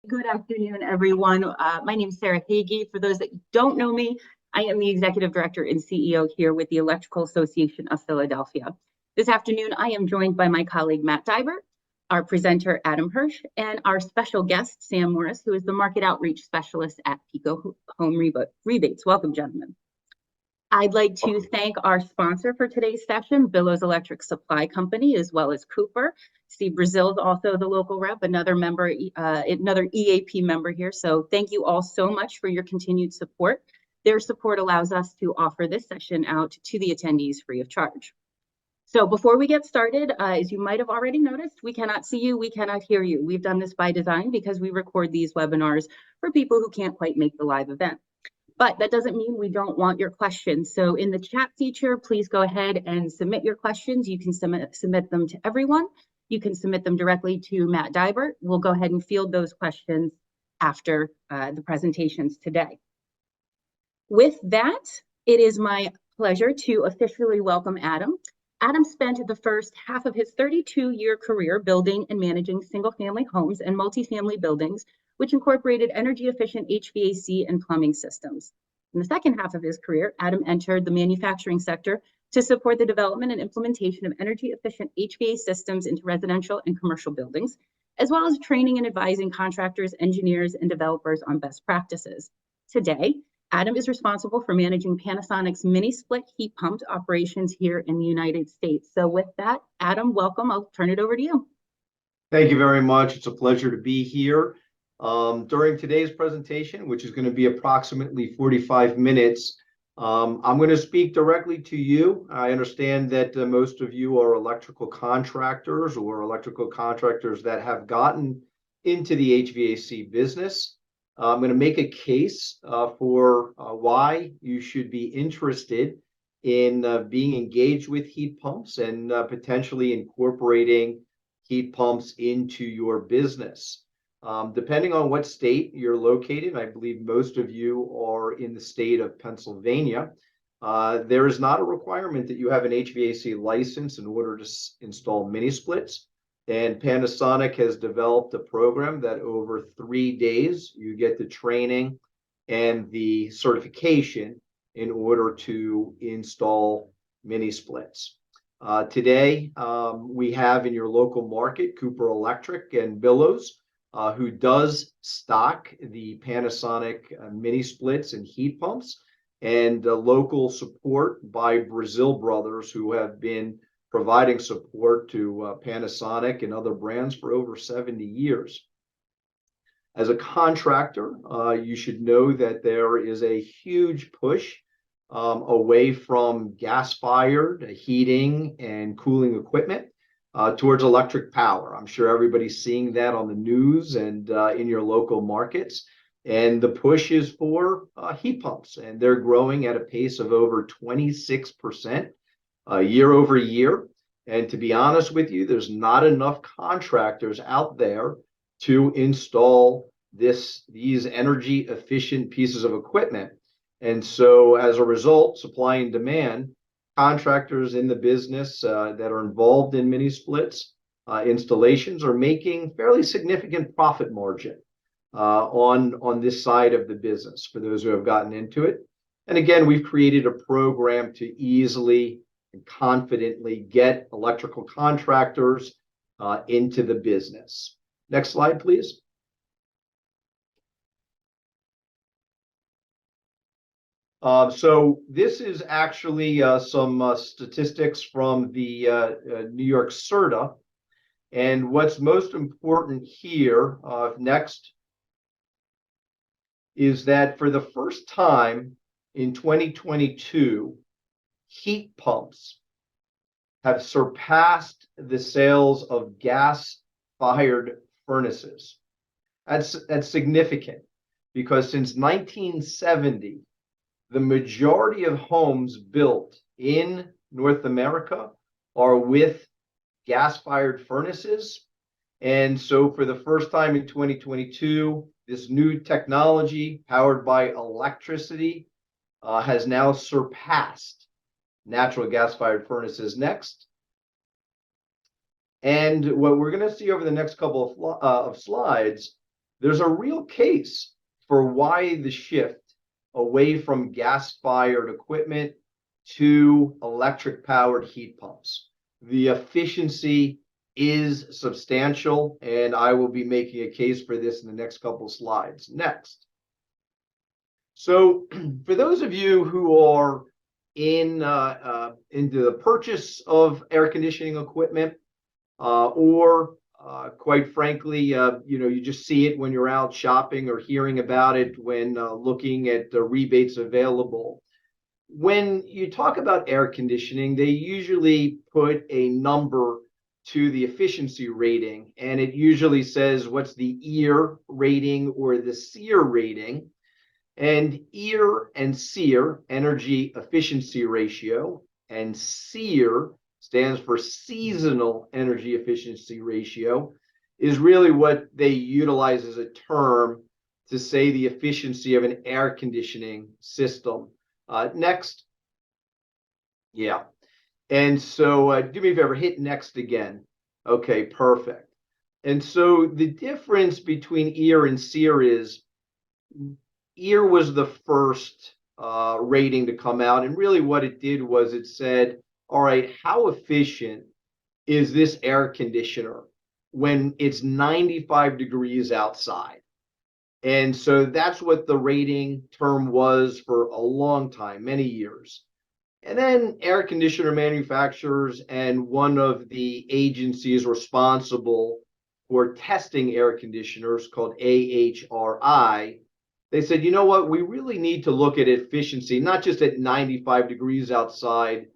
Good afternoon, everyone. My name is Sarah Hagee. For those that don't know me, I am the Executive Director and CEO here with the Electrical Association of Philadelphia. This afternoon, I am joined by my colleague, Matt Dibert, our presenter, Adam Hersh, and our special guest, Sam Morris, who is the Market Outreach Specialist at Pico Home Rebates. Welcome, gentlemen. I'd like to thank our sponsor for today's session, Billows Electric Supply Company, as well as Cooper. Steve Brazil is also the local rep, another member, another EAP member here. So thank you all so much for your continued support. Their support allows us to offer this session out to the attendees free of charge. So before we get started, as you might have already noticed, we cannot see you, we cannot hear you. We've done this by design because we record these webinars for people who can't quite make the live event. But that doesn't mean we don't want your questions. So in the chat feature, please go ahead and submit your questions. You can submit them to everyone. You can submit them directly to Matt Dibert. We'll go ahead and field those questions after the presentations today. With that, it is my pleasure to officially welcome Adam. Adam spent the first half of his 32-year career building and managing single-family homes and multifamily buildings, which incorporated energy-efficient HVAC and plumbing systems. In the second half of his career, Adam entered the manufacturing sector to support the development and implementation of energy-efficient HVAC systems into residential and commercial buildings, as well as training and advising contractors, engineers, and developers on best practices. Today, Adam is responsible for managing Panasonic's mini-split heat pump operations here in the United States. So with that, Adam, welcome. I'll turn it over to you. Thank you very much. It's a pleasure to be here. During today's presentation, which is going to be approximately 45 minutes, I'm going to speak directly to you. I understand that most of you are electrical contractors or electrical contractors that have gotten into the HVAC business. I'm going to make a case for why you should be interested in being engaged with heat pumps and potentially incorporating heat pumps into your business. Depending on what state you're located, I believe most of you are in the state of Pennsylvania, there is not a requirement that you have an HVAC license in order to install mini splits. And Panasonic has developed a program that over 3 days, you get the training and the certification in order to install mini splits. Today, we have in your local market, Cooper Electric and Billows, who does stock the Panasonic mini splits and heat pumps, and local support by Brazil Brothers, who have been providing support to Panasonic and other brands for over 70 years. As a contractor, you should know that there is a huge push away from gas-fired heating and cooling equipment towards electric power. I'm sure everybody's seeing that on the news and in your local markets. And the push is for heat pumps, and they're growing at a pace of over 26% year over year. And to be honest with you, there's not enough contractors out there to install these energy efficient pieces of equipment. And so as a result, supply and demand, contractors in the business that are involved in mini splits installations are making fairly significant profit margin on this side of the business for those who have gotten into it. And again, we've created a program to easily and confidently get electrical contractors into the business. Next slide, please. So this is actually some statistics from the New York CERTA. And what's most important here, next, is that for the first time in 2022, heat pumps have surpassed the sales of gas-fired furnaces. That's significant because since 1970, the majority of homes built in North America are with gas-fired furnaces. And so for the first time in 2022, this new technology powered by electricity has now surpassed natural gas-fired furnaces. Next. And what we're going to see over the next couple of slides, there's a real case for why the shift away from gas-fired equipment to electric-powered heat pumps. The efficiency is substantial, and I will be making a case for this in the next couple slides. Next. So for those of you who are into the purchase of air conditioning equipment, or quite frankly, you just see it when you're out shopping or hearing about it when looking at the rebates available. When you talk about air conditioning, they usually put a number to the efficiency rating, and it usually says what's the EAR rating or the SEER rating. And EAR and SEER, energy efficiency ratio, and SEER stands for seasonal energy efficiency ratio, is really what they utilize as a term to say the efficiency of an air conditioning system. Next. Yeah. And so do me a favor, hit next again. Okay, perfect. And so the difference between EAR and SEER is EAR was the first rating to come out. And really what it did was it said, all right, how efficient is this air conditioner when it's 95 degrees outside? And so that's what the rating term was for a long time, many years. And then air conditioner manufacturers and one of the agencies responsible for testing air conditioners called AHRI, they said, you know what, we really need to look at efficiency, not just at 95 degrees outside,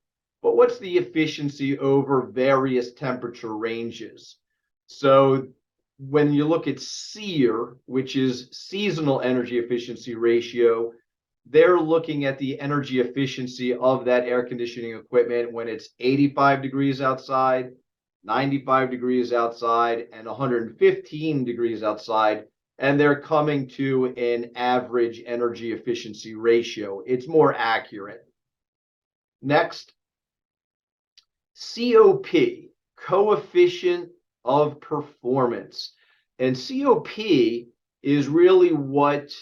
but what's the efficiency over various temperature ranges? So when you look at SEER, which is seasonal energy efficiency ratio, they're looking at the energy efficiency of that air conditioning equipment when it's 85 degrees outside, 95 degrees outside, and 115 degrees outside. And they're coming to an average energy efficiency ratio. It's more accurate. Next, COP, coefficient of performance. And COP is really what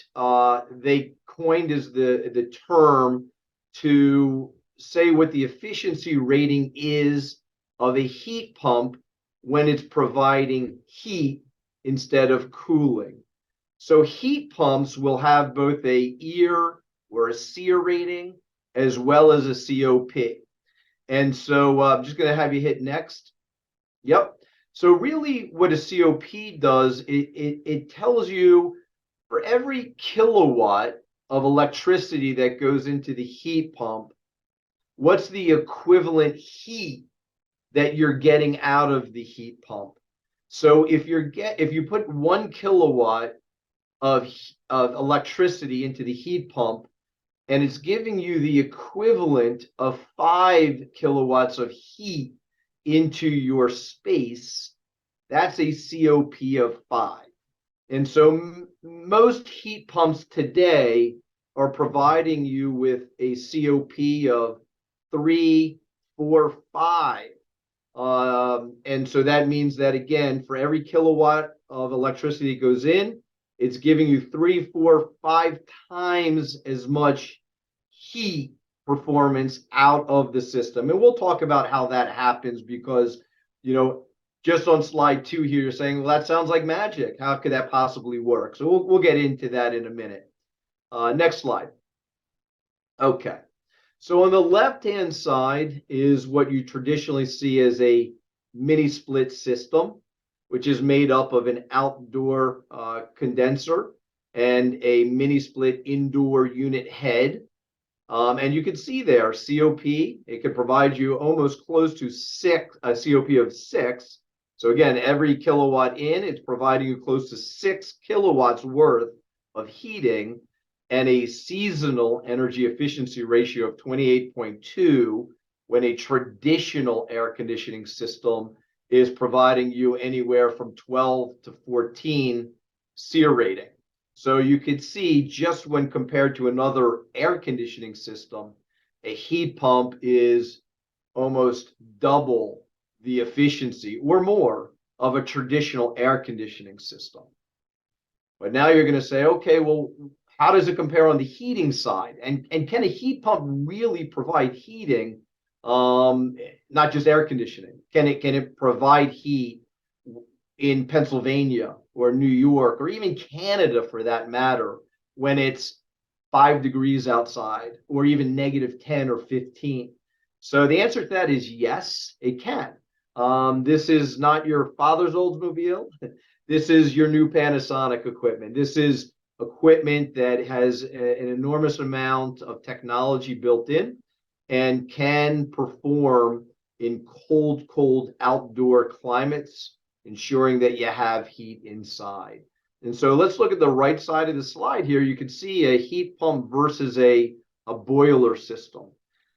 they coined as the term to say what the efficiency rating is of a heat pump when it's providing heat instead of cooling. So heat pumps will have both a EAR or a SEER rating as well as a COP. And so I'm just going to have you hit next. Yep. So really what a COP does, it tells you for every kilowatt of electricity that goes into the heat pump, what's the equivalent heat that you're getting out of the heat pump. So if you put 1 kilowatt of electricity into the heat pump, and it's giving you the equivalent of 5 kilowatts of heat into your space, that's a COP of 5. And so most heat pumps today are providing you with a COP of 3, 4, 5. And so that means that, again, for every kilowatt of electricity that goes in, it's giving you 3, 4, 5 times as much heat performance out of the system. And we'll talk about how that happens because, just on slide 2 here, you're saying, well, that sounds like magic. How could that possibly work? So we'll get into that in a minute. Next slide. Okay. So on the left-hand side is what you traditionally see as a mini split system, which is made up of an outdoor condenser and a mini split indoor unit head. And you can see there, COP, it can provide you almost close to a COP of 6. So again, every kilowatt in, it's providing you close to 6 kilowatts worth of heating, and a seasonal energy efficiency ratio of 28.2 when a traditional air conditioning system is providing you anywhere from 12 to 14 SEER rating. So you could see just when compared to another air conditioning system, a heat pump is almost double the efficiency or more of a traditional air conditioning system. But now you're going to say, okay, well, how does it compare on the heating side? And can a heat pump really provide heating, not just air conditioning? Can it provide heat in Pennsylvania or New York or even Canada for that matter when it's 5 degrees outside or even negative 10 or 15? So the answer to that is yes, it can. This is not your father's Oldsmobile. This is your new Panasonic equipment. This is equipment that has an enormous amount of technology built in and can perform in cold outdoor climates, ensuring that you have heat inside. And so let's look at the right side of the slide here. You can see a heat pump versus a boiler system.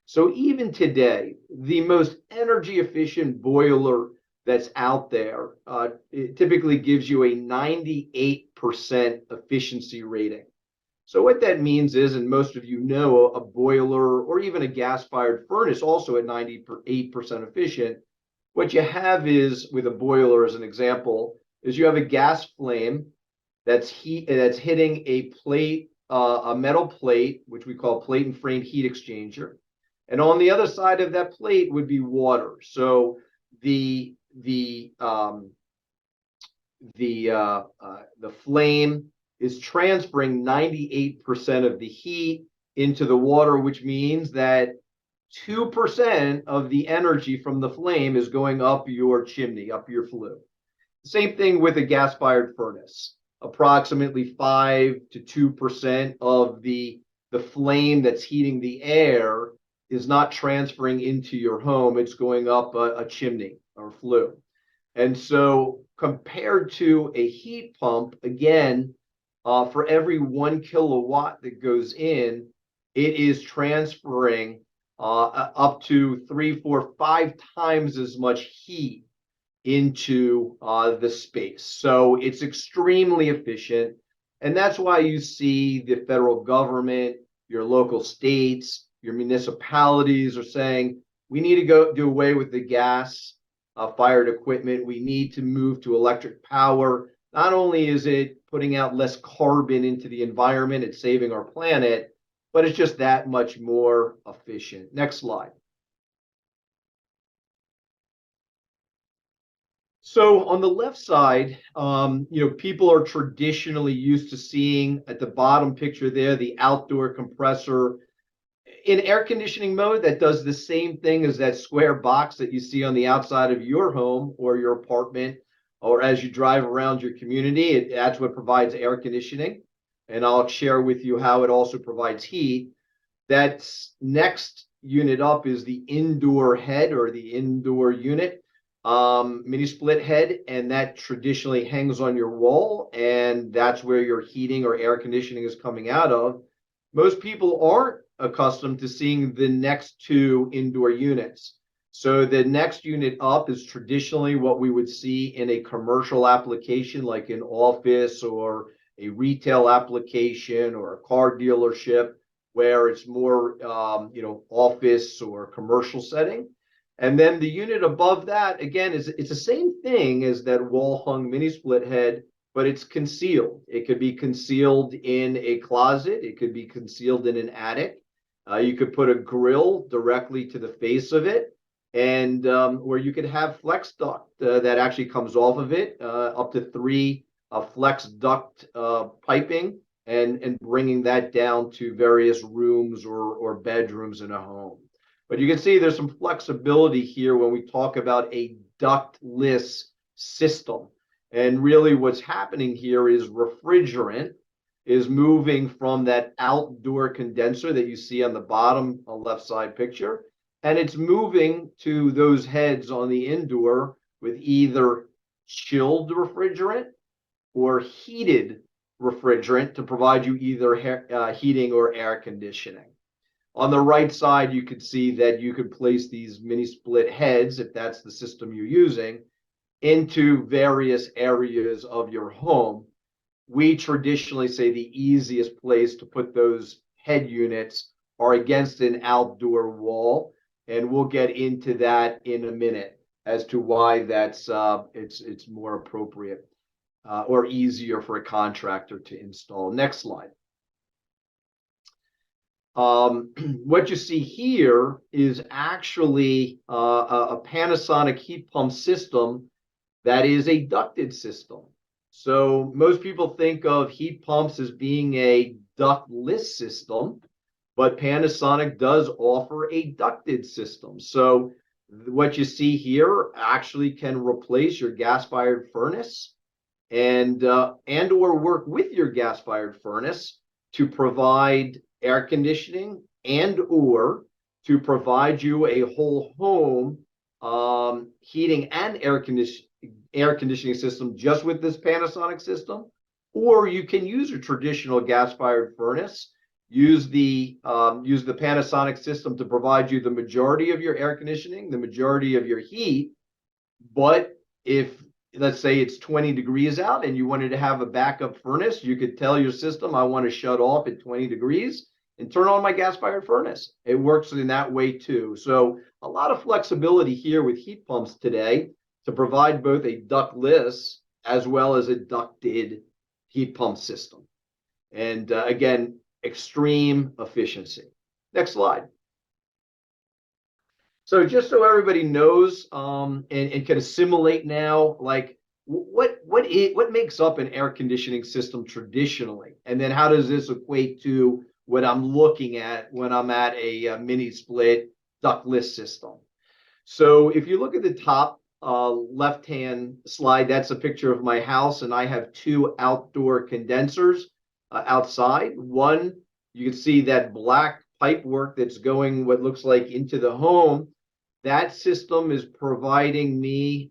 So even today, the most energy efficient boiler that's out there, it typically gives you a 98% efficiency rating. So what that means is, and most of you know, a boiler or even a gas-fired furnace also at 98% efficient. What you have is, with a boiler as an example, is you have a gas flame that's hitting a plate, a metal plate, which we call plate and frame heat exchanger. And on the other side of that plate would be water. So the flame is transferring 98% of the heat into the water, which means that 2% of the energy from the flame is going up your chimney, up your flue. Same thing with a gas-fired furnace. Approximately 5 to 2% of the flame that's heating the air is not transferring into your home. It's going up a chimney or flue. And so compared to a heat pump, again, for every 1 kilowatt that goes in, it is transferring up to 3, 4, 5 times as much heat into the space. So it's extremely efficient. And that's why you see the federal government, your local states, your municipalities are saying, we need to go do away with the gas fired equipment. We need to move to electric power. Not only is it putting out less carbon into the environment, it's saving our planet, but it's just that much more efficient. Next slide. So on the left side, people are traditionally used to seeing at the bottom picture there, the outdoor compressor. In air conditioning mode, that does the same thing as that square box that you see on the outside of your home or your apartment, or as you drive around your community. That's what provides air conditioning. And I'll share with you how it also provides heat. That's next unit up is the indoor head or the indoor unit, mini split head, and that traditionally hangs on your wall, and that's where your heating or air conditioning is coming out of. Most people aren't accustomed to seeing the next two indoor units. So the next unit up is traditionally what we would see in a commercial application, like an office or a retail application or a car dealership, where it's more, office or commercial setting. And then the unit above that, again, it's the same thing as that wall-hung mini split head, but it's concealed. It could be concealed in a closet. It could be concealed in an attic. You could put a grill directly to the face of it, and or you could have flex duct that actually comes off of it, up to 3 flex duct piping, and bringing that down to various rooms or bedrooms in a home. But you can see there's some flexibility here when we talk about a ductless system. And really what's happening here is refrigerant is moving from that outdoor condenser that you see on the bottom left side picture, and it's moving to those heads on the indoor with either chilled refrigerant or heated refrigerant to provide you either heating or air conditioning. On the right side, you could see that you could place these mini split heads, if that's the system you're using, into various areas of your home. We traditionally say the easiest place to put those head units are against an outdoor wall, and we'll get into that in a minute as to why that's it's more appropriate. or easier for a contractor to install. Next slide. What you see here is actually a Panasonic heat pump system that is a ducted system. So most people think of heat pumps as being a ductless system, but Panasonic does offer a ducted system. So what you see here actually can replace your gas-fired furnace and or work with your gas-fired furnace to provide air conditioning and or to provide you a whole home heating and air conditioning system just with this Panasonic system. Or you can use a traditional gas-fired furnace, use the Panasonic system to provide you the majority of your air conditioning, the majority of your heat. But if, let's say, it's 20 degrees out and you wanted to have a backup furnace, you could tell your system, I want to shut off at 20 degrees and turn on my gas-fired furnace. It works in that way too. So a lot of flexibility here with heat pumps today to provide both a ductless as well as a ducted heat pump system. And again, extreme efficiency. Next slide. So just so everybody knows and can assimilate now, like what makes up an air conditioning system traditionally, and then how does this equate to what I'm looking at when I'm at a mini split ductless system? So if you look at the top left-hand slide, that's a picture of my house, and I have two outdoor condensers outside. One, you can see that black pipe work that's going what looks like into the home. That system is providing me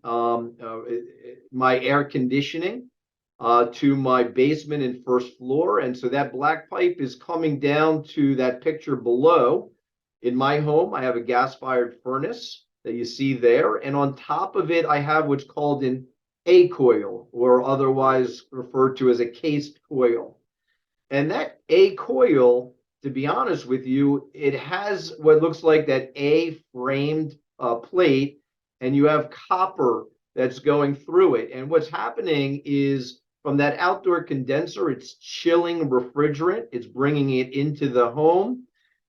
my air conditioning to my basement and first floor. And so that black pipe is coming down to that picture below. In my home, I have a gas-fired furnace that you see there. And on top of it, I have what's called an A coil, or otherwise referred to as a cased coil. And that A coil, to be honest with you, it has what looks like that A framed plate, and you have copper that's going through it. And what's happening is from that outdoor condenser, it's chilling refrigerant. It's bringing it into the home.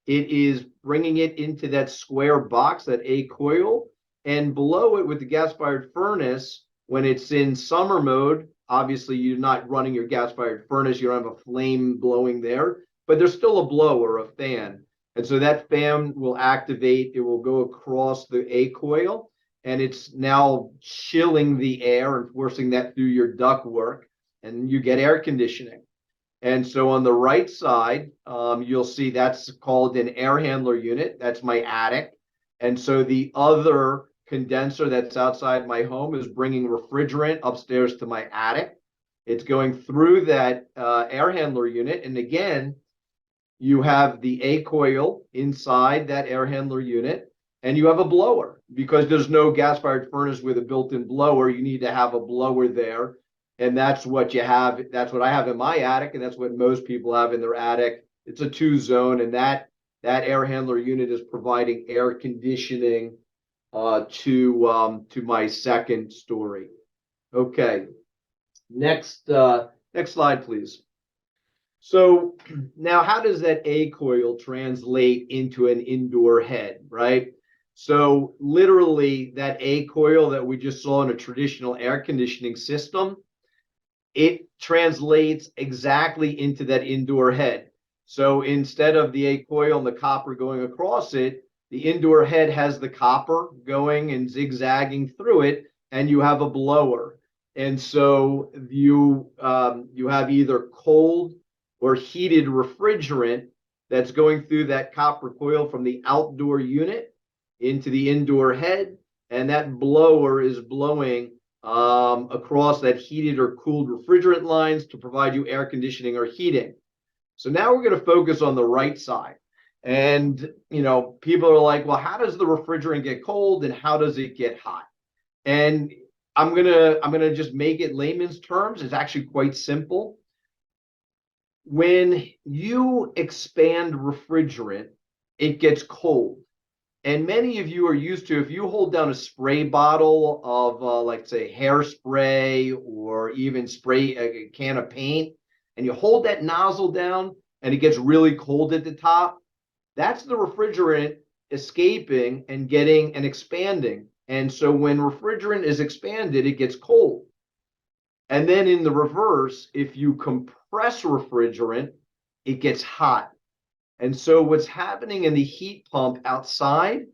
It is bringing it into that square box, that A coil, and below it with the gas-fired furnace, when it's in summer mode, obviously you're not running your gas-fired furnace, you don't have a flame blowing there, but there's still a blower, a fan. And so that fan will activate, it will go across the A coil, and it's now chilling the air and forcing that through your ductwork, and you get air conditioning. And so on the right side, you'll see that's called an air handler unit. That's my attic. And so the other condenser that's outside my home is bringing refrigerant upstairs to my attic. It's going through that air handler unit. And again, you have the A coil inside that air handler unit, and you have a blower. Because there's no gas-fired furnace with a built-in blower, you need to have a blower there. And that's what you have. That's what I have in my attic, and that's what most people have in their attic. It's a two-zone, and that air handler unit is providing air conditioning to my second story. Okay, next slide, please. So now, how does that A coil translate into an indoor head, right? So literally, that A coil that we just saw in a traditional air conditioning system, it translates exactly into that indoor head. So instead of the A coil and the copper going across it, the indoor head has the copper going and zigzagging through it, and you have a blower. And so you have either cold or heated refrigerant that's going through that copper coil from the outdoor unit into the indoor head, and that blower is blowing across that heated or cooled refrigerant lines to provide you air conditioning or heating. So now we're going to focus on the right side. And, you know, people are like, well, how does the refrigerant get cold and how does it get hot? And I'm gonna just make it layman's terms. It's actually quite simple. When you expand refrigerant, it gets cold. And many of you are used to, if you hold down a spray bottle of, like, say, hairspray or even spray a can of paint, and you hold that nozzle down and it gets really cold at the top, that's the refrigerant escaping and getting and expanding. And so when refrigerant is expanded, it gets cold. And then in the reverse, if you compress refrigerant, it gets hot. And so what's happening in the heat pump outside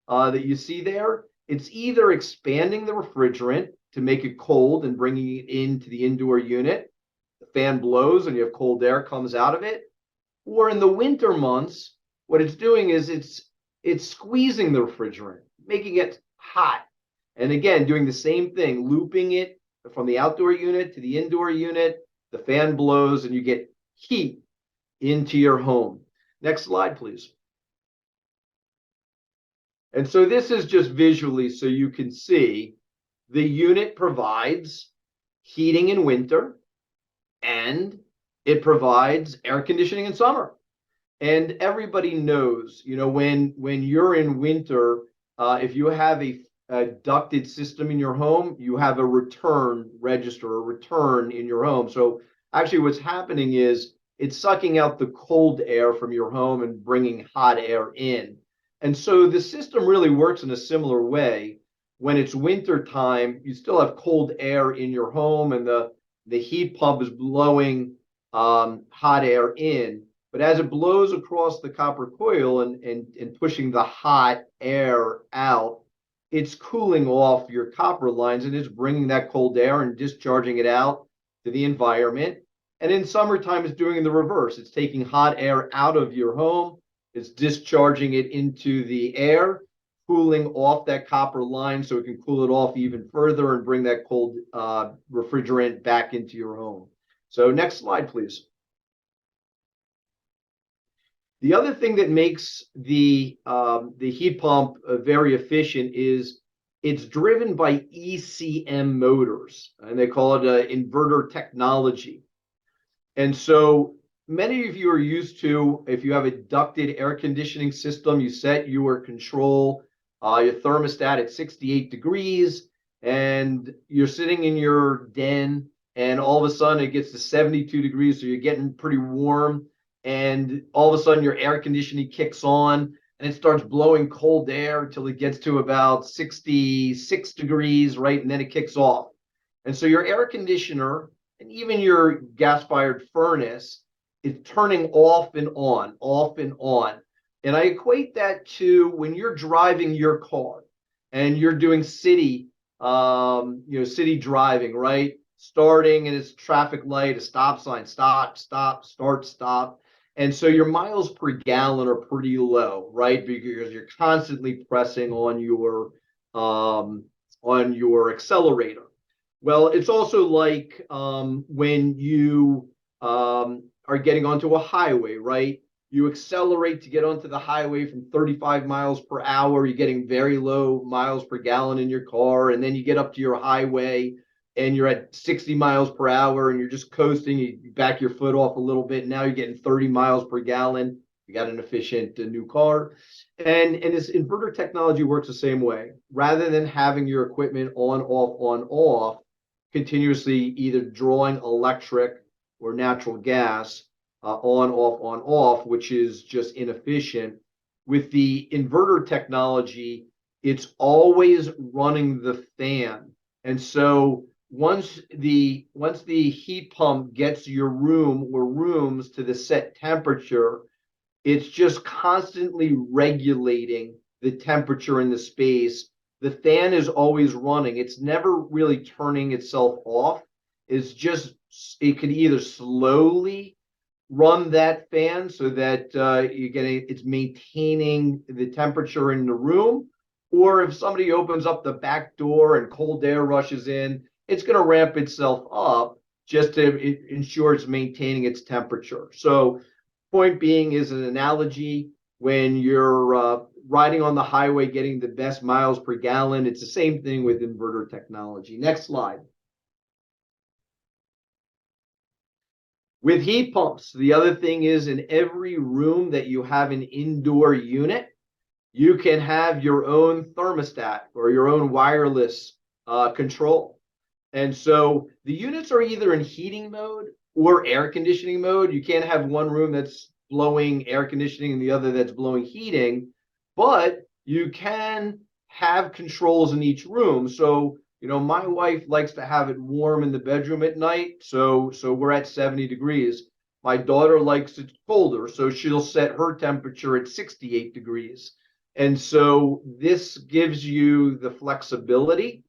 that you see there, it's either expanding the refrigerant to make it cold and bringing it into the indoor unit. The fan blows and you have cold air comes out of it. Or in the winter months, what it's doing is it's squeezing the refrigerant, making it hot. And again, doing the same thing, looping it from the outdoor unit to the indoor unit. The fan blows and you get heat into your home. Next slide, please. And so this is just visually so you can see the unit provides heating in winter and it provides air conditioning in summer. And everybody knows, when you're in winter, if you have a ducted system in your home, you have a return register, a return in your home. So actually what's happening is it's sucking out the cold air from your home and bringing hot air in. And so the system really works in a similar way. When it's winter time, you still have cold air in your home and the heat pump is blowing hot air in. But as it blows across the copper coil and pushing the hot air out, it's cooling off your copper lines and it's bringing that cold air and discharging it out to the environment. And in summertime, it's doing the reverse. It's taking hot air out of your home. It's discharging it into the air, cooling off that copper line so it can cool it off even further and bring that cold refrigerant back into your home. So next slide, please. The other thing that makes the heat pump very efficient is it's driven by ECM motors, and they call it inverter technology. And so many of you are used to, if you have a ducted air conditioning system, you set your control, your thermostat at 68 degrees, and you're sitting in your den, and all of a sudden it gets to 72 degrees, so you're getting pretty warm. And all of a sudden your air conditioning kicks on and it starts blowing cold air until it gets to about 66 degrees, right? And then it kicks off. And so your air conditioner and even your gas-fired furnace is turning off and on, off and on. And I equate that to when you're driving your car and you're doing city driving, right? Starting and it's traffic light, a stop sign, stop, stop, start, stop. And so your miles per gallon are pretty low, right? Because you're constantly pressing on your accelerator. Well, it's also like when you are getting onto a highway, right? You accelerate to get onto the highway from 35 miles per hour. You're getting very low miles per gallon in your car. And then you get up to your highway and you're at 60 miles per hour and you're just coasting, you back your foot off a little bit. Now you're getting 30 miles per gallon. You got an efficient new car. And this inverter technology works the same way. Rather than having your equipment on, off, continuously either drawing electric or natural gas, on, off, which is just inefficient. With the inverter technology, it's always running the fan. And so once the heat pump gets your room or rooms to the set temperature, it's just constantly regulating the temperature in the space. The fan is always running. It's never really turning itself off. It's just, it could either slowly run that fan so that it's maintaining the temperature in the room, or if somebody opens up the back door and cold air rushes in, it's going to ramp itself up just to ensure it's maintaining its temperature. So point being is an analogy when you're riding on the highway getting the best miles per gallon, it's the same thing with inverter technology. Next slide. With heat pumps, the other thing is in every room that you have an indoor unit, you can have your own thermostat or your own wireless control. And so the units are either in heating mode or air conditioning mode. You can't have one room that's blowing air conditioning and the other that's blowing heating, but you can have controls in each room. So, my wife likes to have it warm in the bedroom at night. So we're at 70 degrees. My daughter likes it colder, so she'll set her temperature at 68 degrees. And so this gives you the flexibility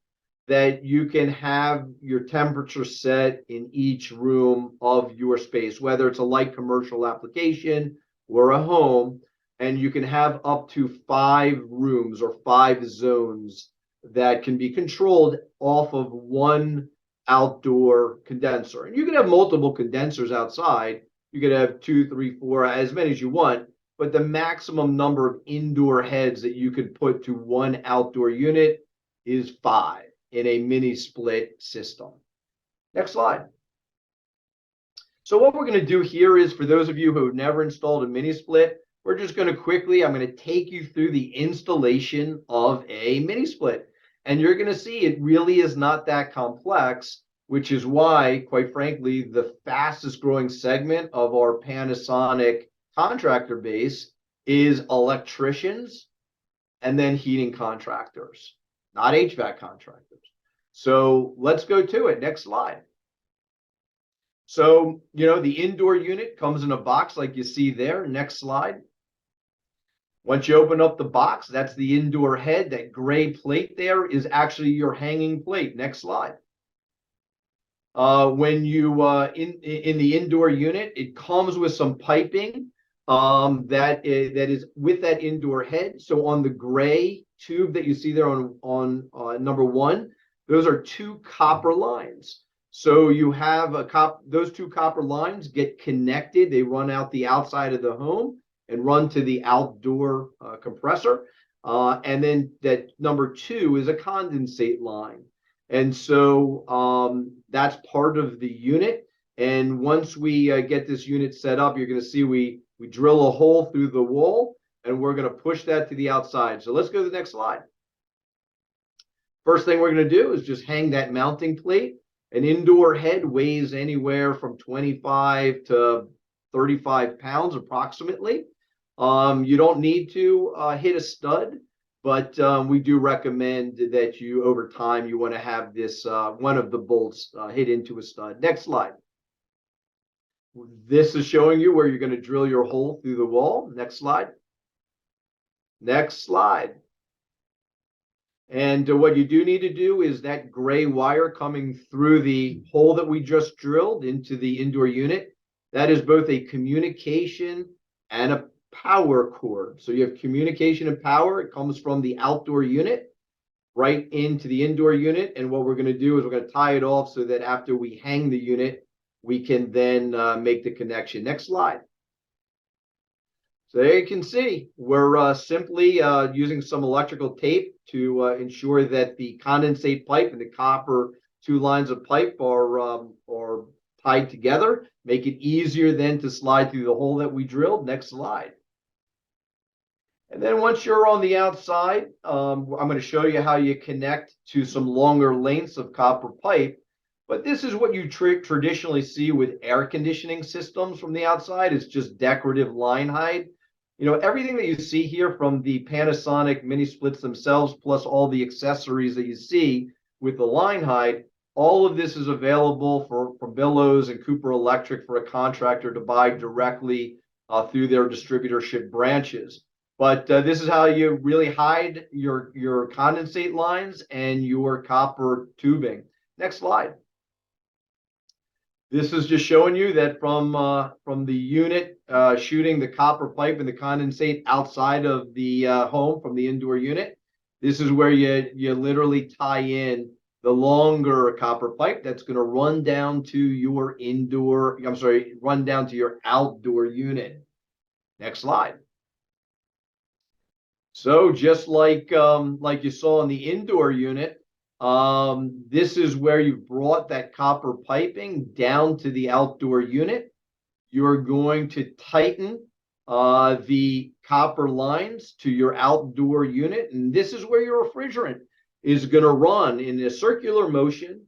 that you can have your temperature set in each room of your space, whether it's a light commercial application or a home, and you can have up to 5 rooms or 5 zones that can be controlled off of one outdoor condenser. And you can have multiple condensers outside. You could have 2, 3, 4, as many as you want, but the maximum number of indoor heads that you could put to one outdoor unit is 5 in a mini split system. Next slide. So what we're going to do here is, for those of you who have never installed a mini split, we're just going to quickly, I'm going to take you through the installation of a mini split. And you're going to see it really is not that complex, which is why, quite frankly, the fastest growing segment of our Panasonic contractor base is electricians and then heating contractors, not HVAC contractors. So let's go to it. Next slide. So, the indoor unit comes in a box like you see there. Next slide. Once you open up the box, that's the indoor head. That gray plate there is actually your hanging plate. Next slide. When you in the indoor unit, it comes with some piping that is with that indoor head. So on the gray tube that you see there on number 1, those are 2 copper lines. So you have those 2 copper lines get connected. They run out the outside of the home and run to the outdoor compressor. And then that number 2 is a condensate line. And so that's part of the unit. And once we get this unit set up, you're going to see we drill a hole through the wall, and we're going to push that to the outside. So let's go to the next slide. First thing we're going to do is just hang that mounting plate. An indoor head weighs anywhere from 25 to 35 pounds approximately. You don't need to hit a stud, but we do recommend that you, over time, you want to have this one of the bolts hit into a stud. Next slide. This is showing you where you're going to drill your hole through the wall. Next slide. Next slide. And what you do need to do is that gray wire coming through the hole that we just drilled into the indoor unit. That is both a communication and a power cord. So you have communication and power. It comes from the outdoor unit right into the indoor unit. And what we're going to do is we're going to tie it off so that after we hang the unit, we can then make the connection. Next slide. So there you can see we're simply using some electrical tape to ensure that the condensate pipe and the copper 2 lines of pipe are tied together. Make it easier then to slide through the hole that we drilled. Next slide. And then once you're on the outside, I'm going to show you how you connect to some longer lengths of copper pipe. But this is what you traditionally see with air conditioning systems from the outside. It's just decorative line hide. Everything that you see here from the Panasonic mini splits themselves, plus all the accessories that you see with the line hide, all of this is available from Billows and Cooper Electric for a contractor to buy directly through their distributorship branches. But this is how you really hide your condensate lines and your copper tubing. Next slide. This is just showing you that from the unit shooting the copper pipe and the condensate outside of the home from the indoor unit. This is where you literally tie in the longer copper pipe that's going to run down to your run down to your outdoor unit. Next slide. So just like you saw in the indoor unit, this is where you brought that copper piping down to the outdoor unit. You're going to tighten the copper lines to your outdoor unit. And this is where your refrigerant is going to run in a circular motion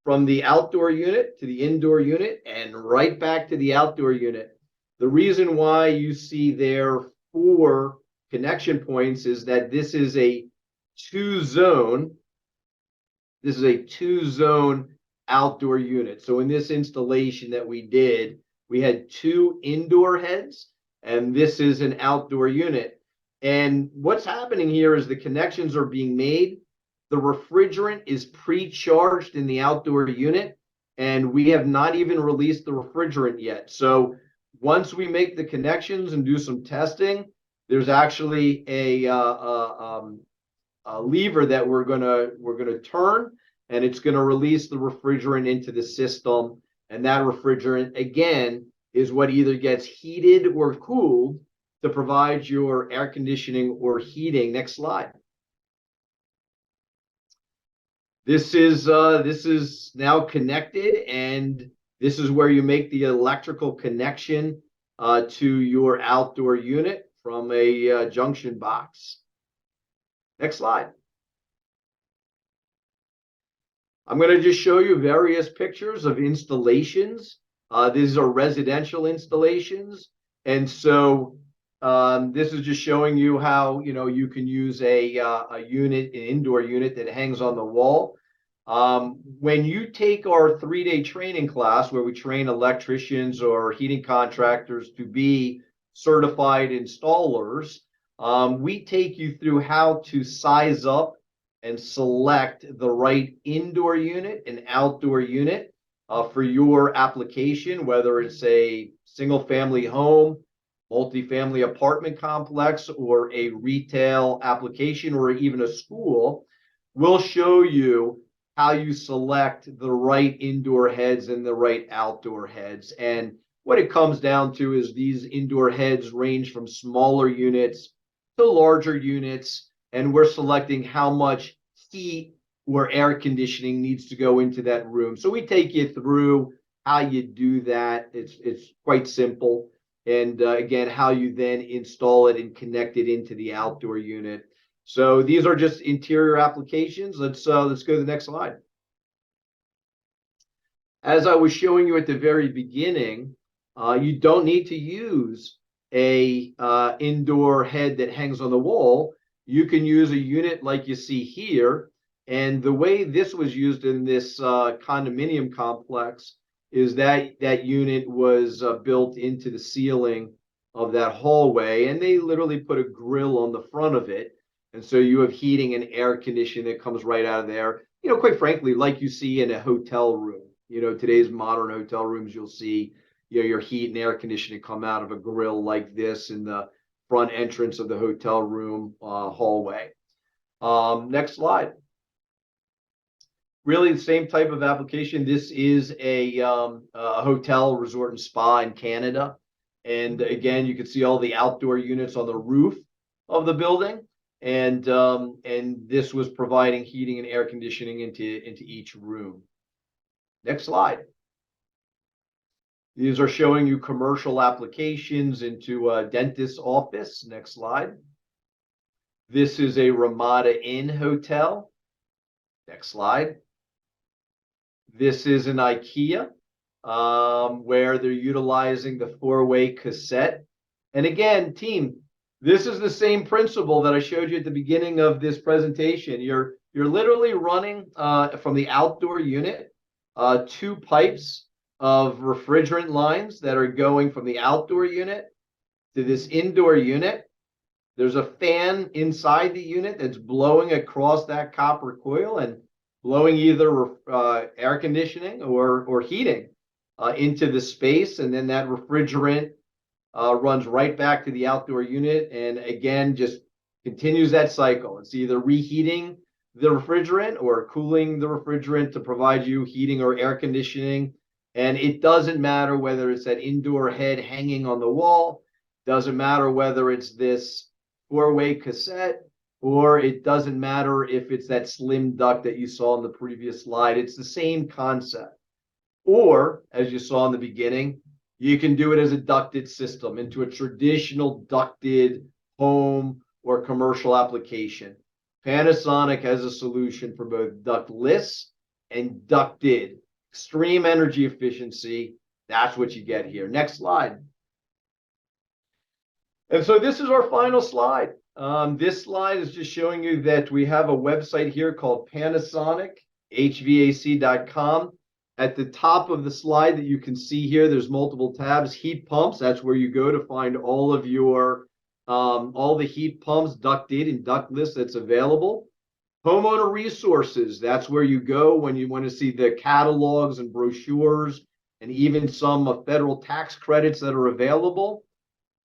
from the outdoor unit to the indoor unit and right back to the outdoor unit. The reason why you see there 4 connection points is that this is a two-zone outdoor unit. So in this installation that we did, we had 2 indoor heads, and this is an outdoor unit. And what's happening here is the connections are being made. The refrigerant is pre-charged in the outdoor unit, and we have not even released the refrigerant yet. So once we make the connections and do some testing, there's actually a lever that we're gonna turn, and it's gonna release the refrigerant into the system. And that refrigerant, again, is what either gets heated or cooled to provide your air conditioning or heating. Next slide. This is now connected, and this is where you make the electrical connection to your outdoor unit from a junction box. Next slide. I'm going to just show you various pictures of installations. These are residential installations. And so this is just showing you how, you can use a unit, an indoor unit that hangs on the wall. When you take our 3-day training class where we train electricians or heating contractors to be certified installers, we take you through how to size up and select the right indoor unit and outdoor unit for your application, whether it's a single family home, multifamily apartment complex, or a retail application, or even a school. We'll show you how you select the right indoor heads and the right outdoor heads. And what it comes down to is these indoor heads range from smaller units to larger units, and we're selecting how much heat or air conditioning needs to go into that room. So we take you through how you do that. It's quite simple. And again, how you then install it and connect it into the outdoor unit. So these are just interior applications. Let's go to the next slide. As I was showing you at the very beginning, you don't need to use a indoor head that hangs on the wall. You can use a unit like you see here. And the way this was used in this condominium complex is that that unit was built into the ceiling of that hallway, and they literally put a grill on the front of it. And so you have heating and air conditioning that comes right out of there. Quite frankly, like you see in a hotel room. Today's modern hotel rooms, you'll see, your heat and air conditioning come out of a grill like this in the front entrance of the hotel room hallway. Next slide. Really the same type of application. This is a hotel, resort, and spa in Canada. And again, you can see all the outdoor units on the roof of the building. And this was providing heating and air conditioning into each room. Next slide. These are showing you commercial applications into a dentist's office. Next slide. This is a Ramada Inn hotel. Next slide. This is an IKEA where they're utilizing the 4-way cassette. And again, team, this is the same principle that I showed you at the beginning of this presentation. You're literally running from the outdoor unit 2 pipes of refrigerant lines that are going from the outdoor unit to this indoor unit. There's a fan inside the unit that's blowing across that copper coil and blowing either air conditioning or heating into the space. And then that refrigerant runs right back to the outdoor unit, and again just continues that cycle. It's either reheating the refrigerant or cooling the refrigerant to provide you heating or air conditioning. And it doesn't matter whether it's that indoor head hanging on the wall, doesn't matter whether it's this 4-way cassette, or it doesn't matter if it's that slim duct that you saw in the previous slide. It's the same concept. Or, as you saw in the beginning, You can do it as a ducted system into a traditional ducted home or commercial application. Panasonic has a solution for both ductless and ducted. Extreme energy efficiency. That's what you get here. Next slide. And so this is our final slide. This slide is just showing you that we have a website here called PanasonicHVAC.com. At the top of the slide that you can see here, there's multiple tabs. Heat pumps, that's where you go to find all of your all the heat pumps, ducted and ductless that's available. Homeowner resources, that's where you go when you want to see the catalogs and brochures and even some federal tax credits that are available.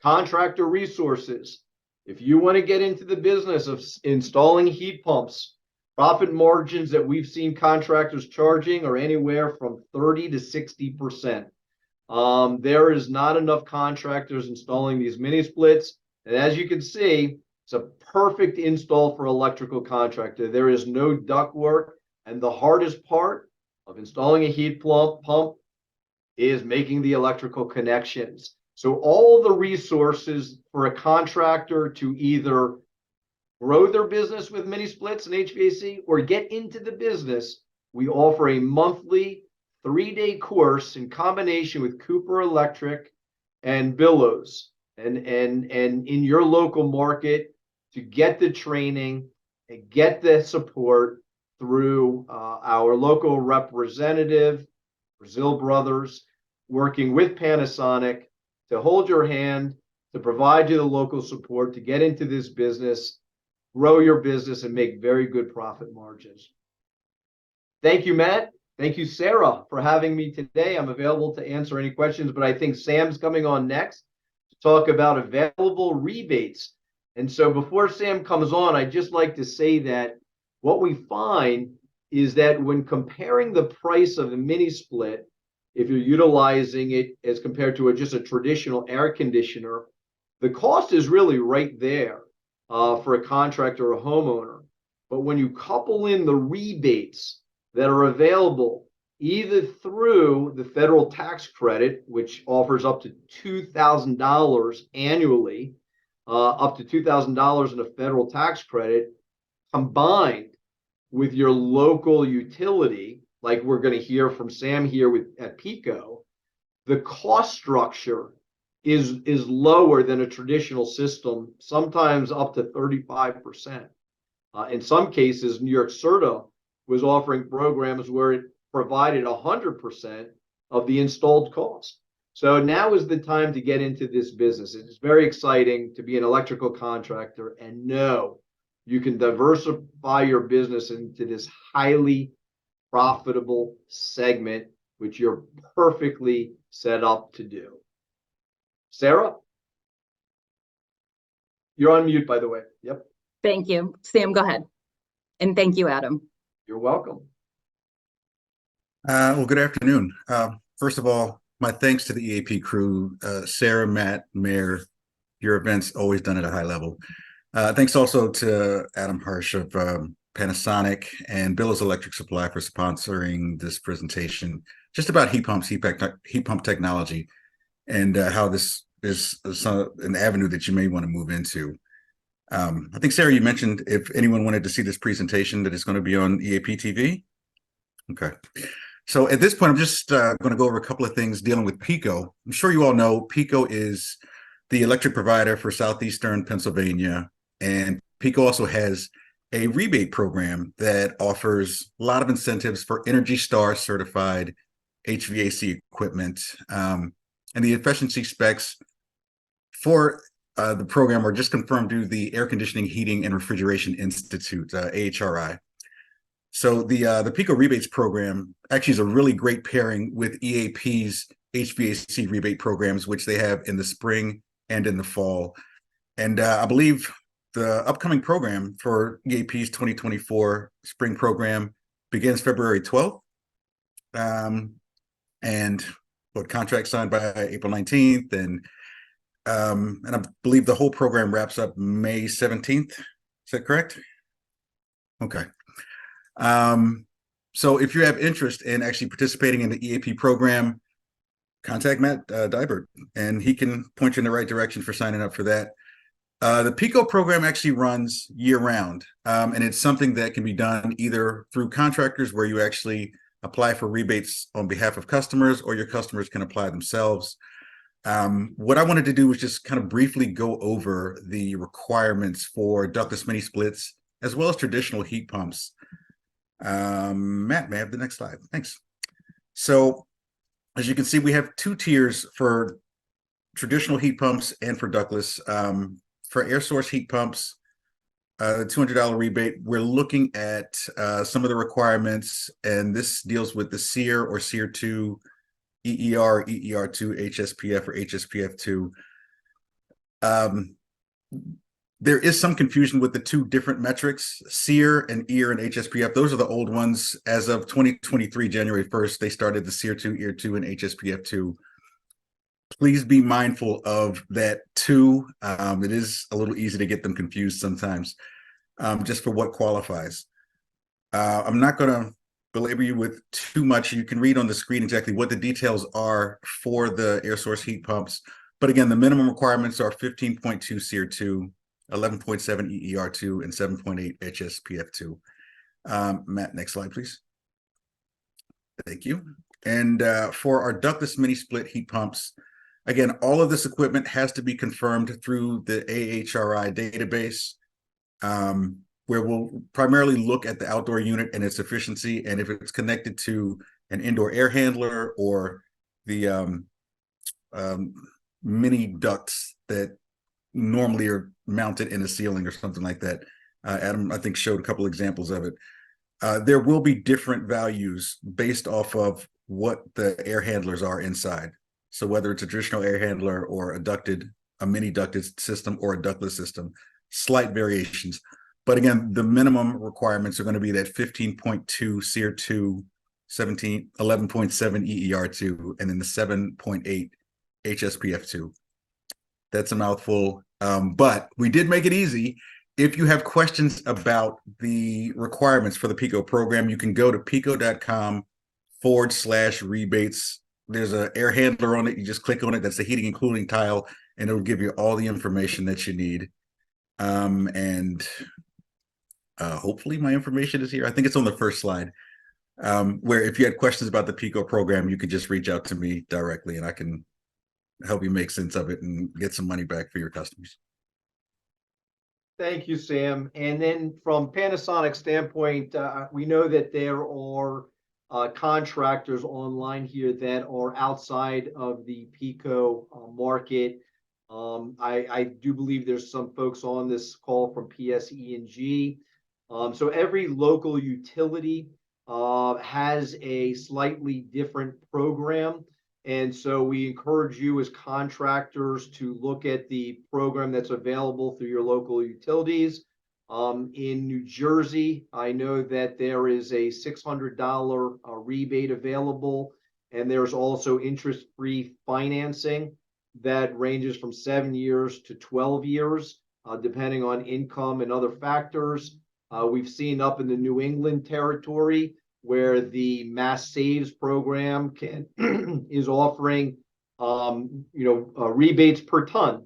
Contractor resources, if you want to get into the business of installing heat pumps, profit margins that we've seen contractors charging are anywhere from 30 to 60%. There is not enough contractors installing these mini splits. And as you can see, it's a perfect install for electrical contractor. There is no duct work. And the hardest part of installing a heat pump is making the electrical connections. So all the resources for a contractor to either grow their business with mini splits and HVAC or get into the business, we offer a monthly 3-day course in combination with Cooper Electric and Billows and in your local market to get the training and get the support through our local representative, Brazil Brothers, working with Panasonic to hold your hand, to provide you the local support to get into this business, grow your business, and make very good profit margins. Thank you, Matt. Thank you, Sarah, for having me today. I'm available to answer any questions, but I think Sam's coming on next to talk about available rebates. And so before Sam comes on, I'd just like to say that what we find is that when comparing the price of a mini split, if you're utilizing it as compared to just a traditional air conditioner, the cost is really right there for a contractor or a homeowner. But when you couple in the rebates that are available either through the federal tax credit, which offers up to $2,000 annually, up to $2,000 in a federal tax credit, combined with your local utility, like we're going to hear from Sam here at Pico, the cost structure is lower than a traditional system, sometimes up to 35%. In some cases, New York CERTA was offering programs where it provided 100% of the installed cost. So now is the time to get into this business. It's very exciting to be an electrical contractor and know you can diversify your business into this highly profitable segment, which you're perfectly set up to do. Sarah? You're on mute, by the way. Yep. Thank you. Sam, go ahead. And thank you, Adam. You're welcome. Well, good afternoon. First of all, my thanks to the EAP crew, Sarah, Matt, Mayor. Your event's always done at a high level. Thanks also to Adam Hersh of Panasonic and Billows Electric Supply for sponsoring this presentation just about heat pumps, heat pump technology, and how this is an avenue that you may want to move into. I think, Sarah, you mentioned if anyone wanted to see this presentation that it's going to be on EAP TV. Okay. So at this point, I'm just going to go over a couple of things dealing with Pico. I'm sure you all know Pico is the electric provider for Southeastern Pennsylvania, and Pico also has a rebate program that offers a lot of incentives for Energy Star certified HVAC equipment. And the efficiency specs for the program are just confirmed through the Air Conditioning, Heating, and Refrigeration Institute, AHRI. So the Pico rebates program actually is a really great pairing with EAP's HVAC rebate programs, which they have in the spring and in the fall. And I believe the upcoming program for EAP's 2024 spring program begins February 12th. And what contract signed by April 19th. And I believe the whole program wraps up May 17th. Is that correct? Okay. So if you have interest in actually participating in the EAP program, contact Matt Dybert, and he can point you in the right direction for signing up for that. The PICO program actually runs year-round, and it's something that can be done either through contractors, where you actually apply for rebates on behalf of customers, or your customers can apply themselves. What I wanted to do was just kind of briefly go over the requirements for ductless mini splits, as well as traditional heat pumps. Matt, may I have the next slide? Thanks. So, as you can see, we have two tiers for traditional heat pumps and for ductless. For air source heat pumps, the $200 rebate, we're looking at some of the requirements, and this deals with the SEER or SEER 2, EER, EER2, HSPF or HSPF2. There is some confusion with the two different metrics, SEER and EER and HSPF. Those are the old ones. As of 2023, January 1st, they started the SEER 2, EER 2, and HSPF2. Please be mindful of that too. It is a little easy to get them confused sometimes, just for what qualifies. I'm not going to belabor you with too much. You can read on the screen exactly what the details are for the air source heat pumps. But again, the minimum requirements are 15.2 SEER 2, 11.7 EER 2, and 7.8 HSPF 2. Matt, next slide, please. Thank you. And for our ductless mini split heat pumps, again, all of this equipment has to be confirmed through the AHRI database, where we'll primarily look at the outdoor unit and its efficiency, and if it's connected to an indoor air handler or the mini ducts that normally are mounted in a ceiling or something like that. Adam, I think, showed a couple examples of it. There will be different values based off of what the air handlers are inside. So whether it's a traditional air handler or a mini ducted system or a ductless system, slight variations. But again, the minimum requirements are going to be that 15.2 SEER 2, 11.7 EER 2, and then the 7.8 HSPF 2. That's a mouthful, but we did make it easy. If you have questions about the requirements for the PICO program, you can go to pico.com/rebates. There's an air handler on it. You just click on it. That's the heating and cooling tile, and it'll give you all the information that you need. Hopefully my information is here. I think it's on the first slide, where if you had questions about the PICO program, you could just reach out to me directly, and I can help you make sense of it and get some money back for your customers. Thank you, Sam. And then from Panasonic standpoint, we know that there are contractors online here that are outside of the PICO market. I do believe there's some folks on this call from PSE&G. So every local utility has a slightly different program. And so we encourage you as contractors to look at the program that's available through your local utilities. In New Jersey, I know that there is a $600 rebate available, and there's also interest-free financing that ranges from 7 years to 12 years, depending on income and other factors. We've seen up in the New England territory where the Mass Saves program is offering rebates per ton.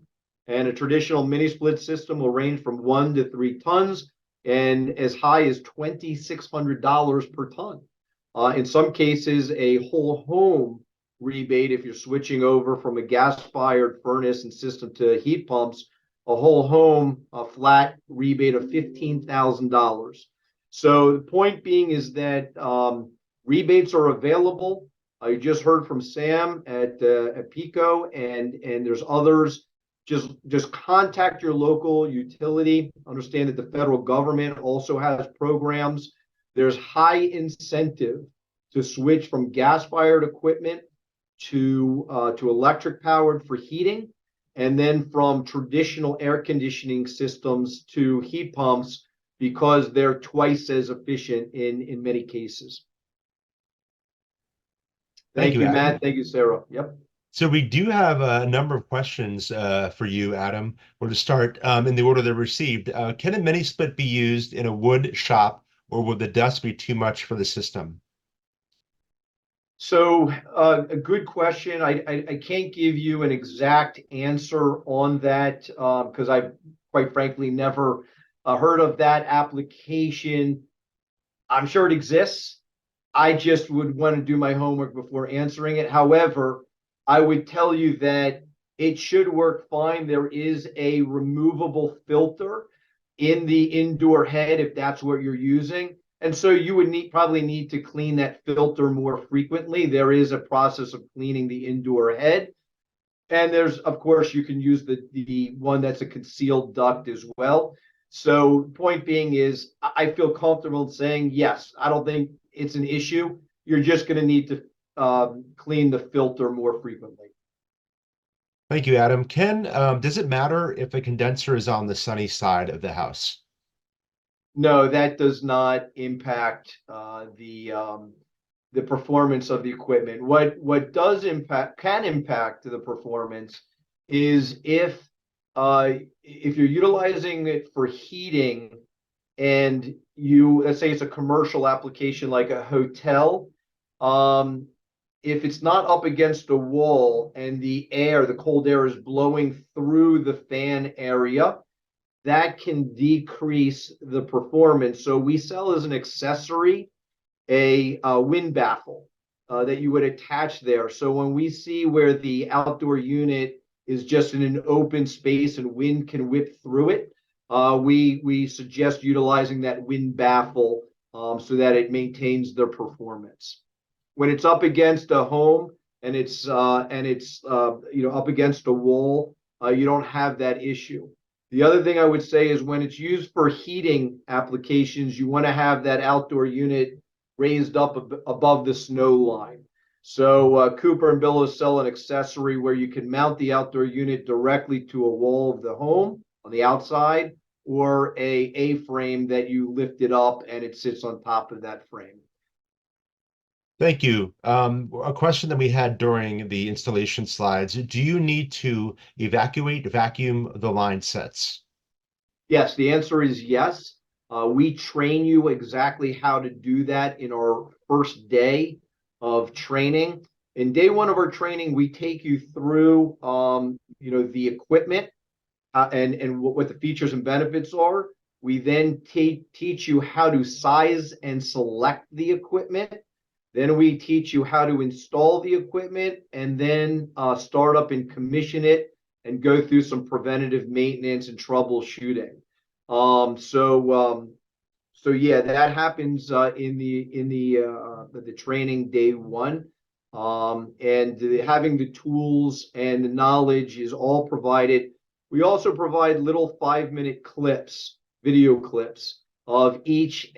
And a traditional mini split system will range from 1 to 3 tons and as high as $2,600 per ton. In some cases, a whole home rebate, if you're switching over from a gas-fired furnace and system to heat pumps, a whole home, a flat rebate of $15,000. So the point being is that rebates are available. I just heard from Sam at PICO, and there's others. Just contact your local utility. Understand that the federal government also has programs. There's high incentive to switch from gas-fired equipment to electric powered for heating, and then from traditional air conditioning systems to heat pumps, because they're twice as efficient in many cases. Thank you, Matt. Thank you, Sarah. Yep. So we do have a number of questions for you, Adam. We'll just start in the order they're received. Can a mini split be used in a wood shop, or will the dust be too much for the system? So a good question. I can't give you an exact answer on that because I've quite frankly never heard of that application. I'm sure it exists. I just would want to do my homework before answering it. However, I would tell you that it should work fine. There is a removable filter in the indoor head if that's what you're using. And so you would probably need to clean that filter more frequently. There is a process of cleaning the indoor head. And there's, of course, you can use the one that's a concealed duct as well. So point being is I feel comfortable saying, yes, I don't think it's an issue. You're just going to need to clean the filter more frequently. Thank you, Adam. Ken, does it matter if a condenser is on the sunny side of the house? No, that does not impact the performance of the equipment. What does can impact the performance is if you're utilizing it for heating and let's say it's a commercial application like a hotel, if it's not up against a wall and the cold air is blowing through the fan area, that can decrease the performance. So we sell as an accessory a wind baffle that you would attach there. So when we see where the outdoor unit is just in an open space and wind can whip through it, we suggest utilizing that wind baffle so that it maintains the performance. When it's up against a home and it's up against a wall, you don't have that issue. The other thing I would say is when it's used for heating applications, you want to have that outdoor unit raised up above the snow line. So Cooper and Billows sell an accessory where you can mount the outdoor unit directly to a wall of the home on the outside, or a A-frame that you lift it up and it sits on top of that frame. Thank you. A question that we had during the installation slides, do you need to vacuum the line sets? Yes, the answer is yes. We train you exactly how to do that in our first day of training. In day one of our training, we take you through, the equipment and what the features and benefits are. We then teach you how to size and select the equipment. Then we teach you how to install the equipment and then start up and commission it and go through some preventative maintenance and troubleshooting. So yeah, that happens in the training day one. And having the tools and the knowledge is all provided. We also provide little 5-minute clips, video clips of each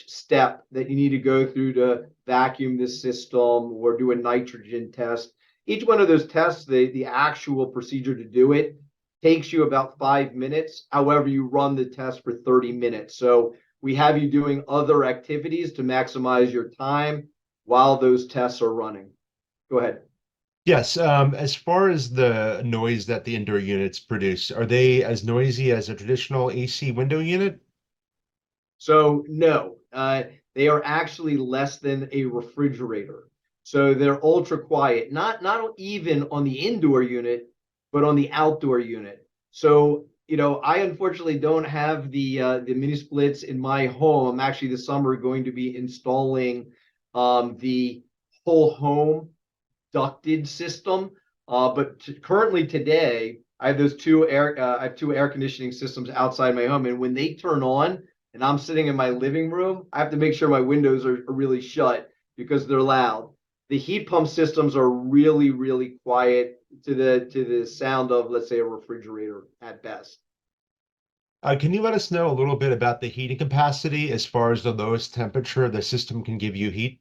step that you need to go through to vacuum the system or do a nitrogen test. Each one of those tests, the actual procedure to do it takes you about 5 minutes. However, you run the test for 30 minutes. So we have you doing other activities to maximize your time while those tests are running. Go ahead. Yes, as far as the noise that the indoor units produce, are they as noisy as a traditional AC window unit? So no, they are actually less than a refrigerator. So they're ultra quiet, not even on the indoor unit, but on the outdoor unit. So, I unfortunately don't have the mini splits in my home. I'm actually this summer going to be installing the whole home ducted system. But currently today, I have two air conditioning systems outside my home, and when they turn on and I'm sitting in my living room, I have to make sure my windows are really shut because they're loud. The heat pump systems are really, really quiet to the sound of, let's say, a refrigerator at best. Can you let us know a little bit about the heating capacity as far as the lowest temperature the system can give you heat?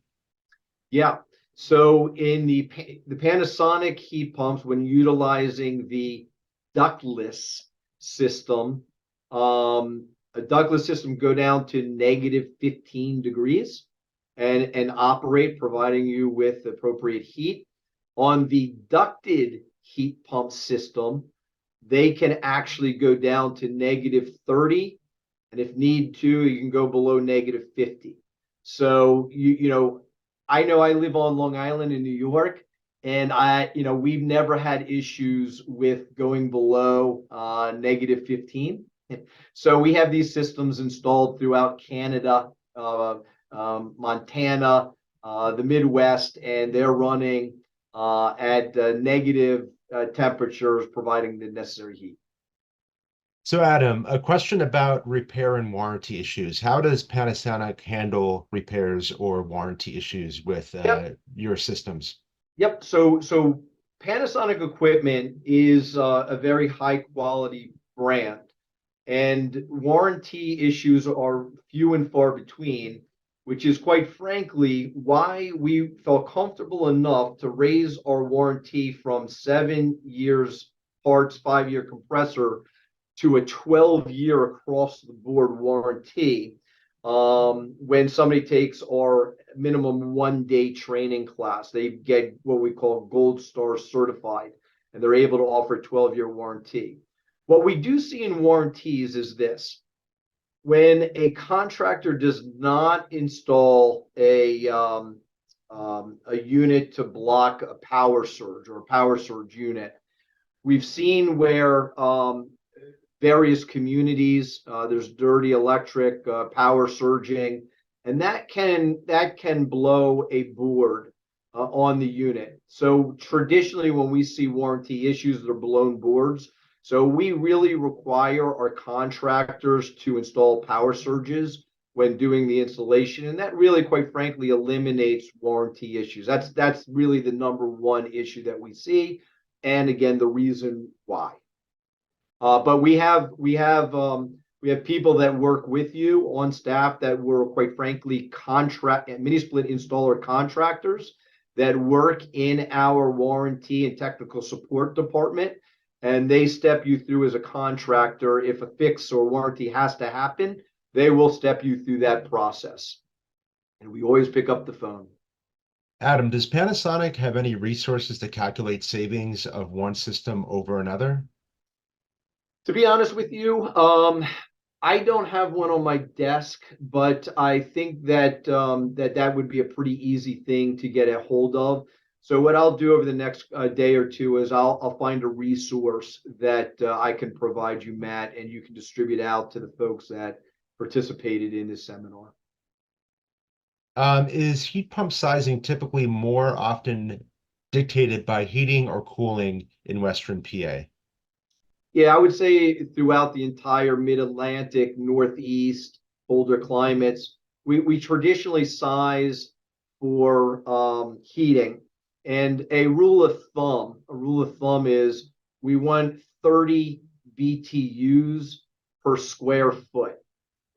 Yeah. So in the Panasonic heat pumps, when utilizing the ductless system, a ductless system go down to negative 15 degrees and operate, providing you with appropriate heat. On the ducted heat pump system, they can actually go down to negative 30, and if need to, you can go below negative 50. So I know I live on Long Island in New York, and we've never had issues with going below -15. So we have these systems installed throughout Canada, Montana, the Midwest, and they're running at negative temperatures, providing the necessary heat. So Adam, a question about repair and warranty issues. How does Panasonic handle repairs or warranty issues with Yep. your systems? Yep. So Panasonic equipment is a very high quality brand, and warranty issues are few and far between, which is quite frankly why we felt comfortable enough to raise our warranty from 7 years parts, 5-year compressor to a 12-year across the board warranty when somebody takes our minimum 1-day training class. They get what we call Gold Star certified, and they're able to offer a 12-year warranty. What we do see in warranties is this: when a contractor does not install a unit to block a power surge or a power surge unit, we've seen where various communities, there's dirty electric, power surging, and that can blow a board on the unit. So traditionally, when we see warranty issues, they're blown boards. So we really require our contractors to install power surges when doing the installation, and that really, quite frankly, eliminates warranty issues. That's really the number one issue that we see, and again, the reason why. But we have people that work with you on staff that were, quite frankly, mini split installer contractors that work in our warranty and technical support department, and they step you through as a contractor. If a fix or warranty has to happen, they will step you through that process, and we always pick up the phone. Adam, does Panasonic have any resources to calculate savings of one system over another? To be honest with you, I don't have one on my desk, but I think that that would be a pretty easy thing to get a hold of. So what I'll do over the next day or two is I'll find a resource that I can provide you, Matt, and you can distribute out to the folks that participated in this seminar. Is heat pump sizing typically more often dictated by heating or cooling in Western PA? Yeah, I would say throughout the entire Mid-Atlantic, Northeast, colder climates, we traditionally size for heating. And a rule of thumb is we want 30 BTUs per square foot.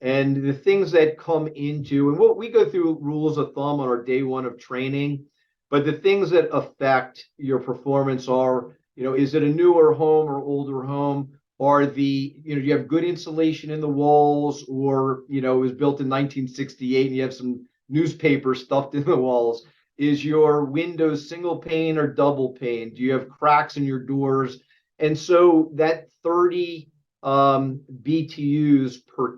And the things that come into, and what we go through rules of thumb on our day one of training, but the things that affect your performance are, is it a newer home or older home? Are do you have good insulation in the walls, or, it was built in 1968 and you have some newspaper stuffed in the walls? Is your windows single pane or double pane? Do you have cracks in your doors? And so that 30 BTUs per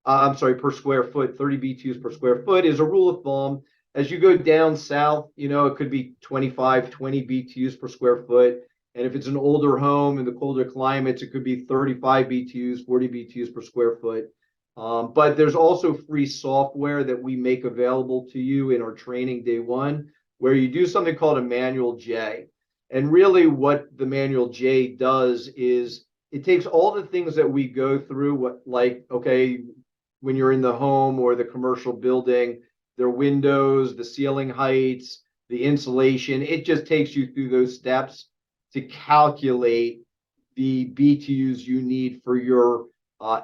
per square foot, 30 BTUs per square foot is a rule of thumb. As you go down south, it could be 25, 20 BTUs per square foot. And if it's an older home in the colder climates, it could be 35 BTUs, 40 BTUs per square foot. But there's also free software that we make available to you in our training day one, where you do something called a manual J. And really what the manual J does is it takes all the things that we go through, when you're in the home or the commercial building, their windows, the ceiling heights, the insulation. It just takes you through those steps to calculate the BTUs you need for your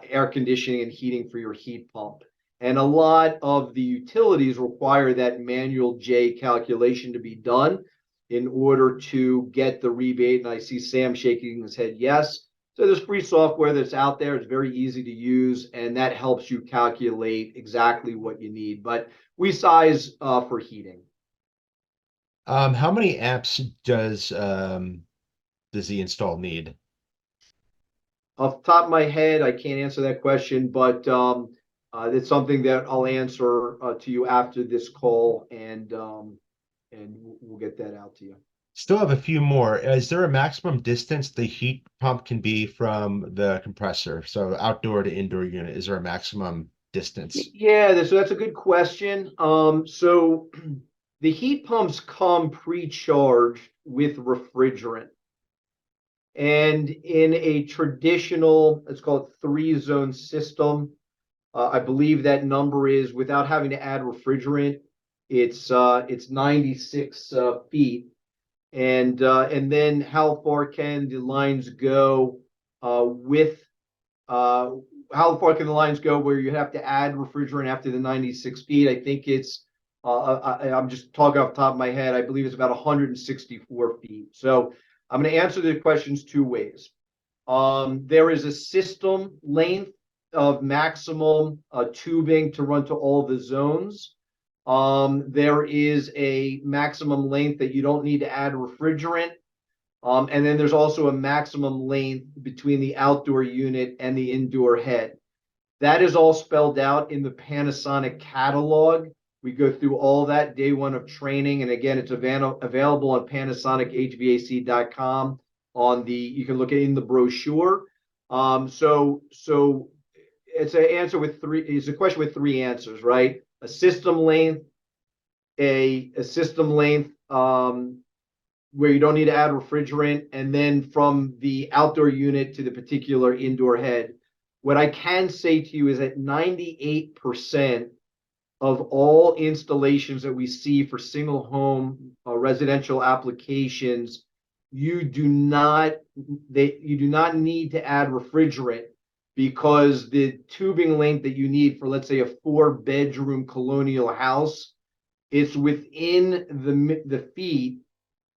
air conditioning and heating for your heat pump. And a lot of the utilities require that manual J calculation to be done in order to get the rebate. And I see Sam shaking his head yes. So there's free software that's out there. It's very easy to use, and that helps you calculate exactly what you need. But we size for heating. How many amps does the install need? Off the top of my head, I can't answer that question, but That's something that I'll answer to you after this call, and we'll get that out to you. Still have a few more. Is there a maximum distance the heat pump can be from the compressor? So outdoor to indoor unit, is there a maximum distance? Yeah, so that's a good question. So the heat pumps come pre-charged with refrigerant. And in a traditional, let's call it 3-zone system, I believe that number is, without having to add refrigerant, it's 96 feet. And then how far can the lines go with how far can the lines go where you have to add refrigerant after the 96 feet? I think it's I'm just talking off the top of my head. I believe it's about 164 feet. So I'm going to answer the questions two ways. There is a system length of maximum tubing to run to all the zones. There is a maximum length that you don't need to add refrigerant. And then there's also a maximum length between the outdoor unit and the indoor head. That is all spelled out in the Panasonic catalog. We go through all that day one of training. And again, it's available on PanasonicHVAC.com. You can look at in the brochure. So it's a question with three answers, right? A system length, a system length where you don't need to add refrigerant, and then from the outdoor unit to the particular indoor head. What I can say to you is that 98% of all installations that we see for single home residential applications, you do not need to add refrigerant, because the tubing length that you need for, let's say, a 4-bedroom colonial house, it's within the feet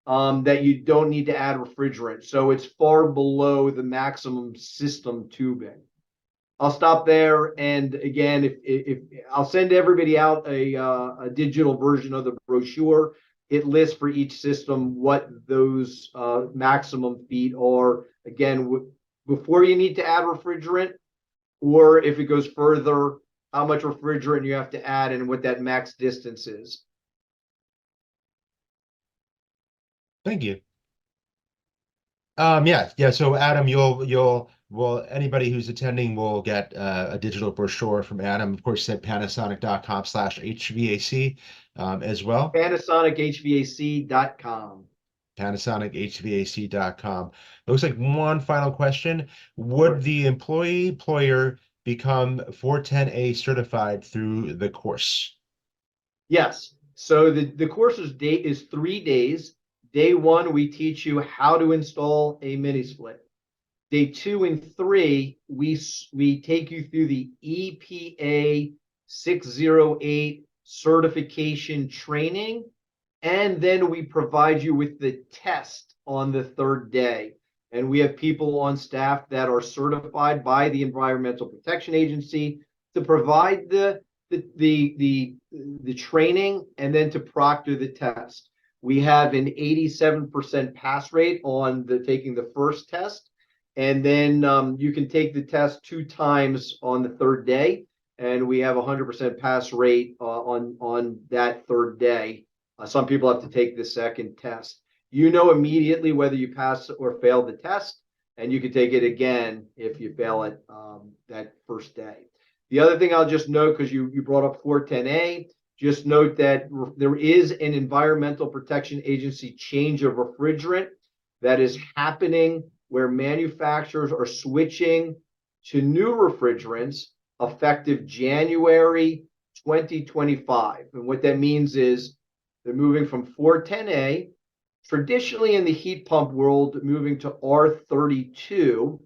that you don't need to add refrigerant. So it's far below the maximum system tubing. I'll stop there. And again, if I'll send everybody out a digital version of the brochure, it lists for each system what those maximum feet are. Again, before you need to add refrigerant, or if it goes further, how much refrigerant you have to add and what that max distance is. Thank you. Yeah. So Adam, well, anybody who's attending will get a digital brochure from Adam. Of course, at panasonic.com/HVAC as well. PanasonicHVAC.com. PanasonicHVAC.com. Looks like one final question. Would the employer become 410A certified through the course? Yes. So the course's date is 3 days. Day 1, we teach you how to install a mini split. Day 2 and 3, we take you through the EPA 608 certification training, and then we provide you with the test on the 3rd day. And we have people on staff that are certified by the Environmental Protection Agency to provide the training and then to proctor the test. We have an 87% pass rate on taking the first test, and then you can take the test 2 times on the 3rd day, and we have a 100% pass rate on that 3rd day. Some people have to take the second test. You know immediately whether you pass or fail the test, and you can take it again if you fail it that first day. The other thing I'll just note, because you brought up 410A, just note that there is an Environmental Protection Agency change of refrigerant that is happening, where manufacturers are switching to new refrigerants effective January 2025. And what that means is they're moving from 410A, traditionally in the heat pump world, moving to R32.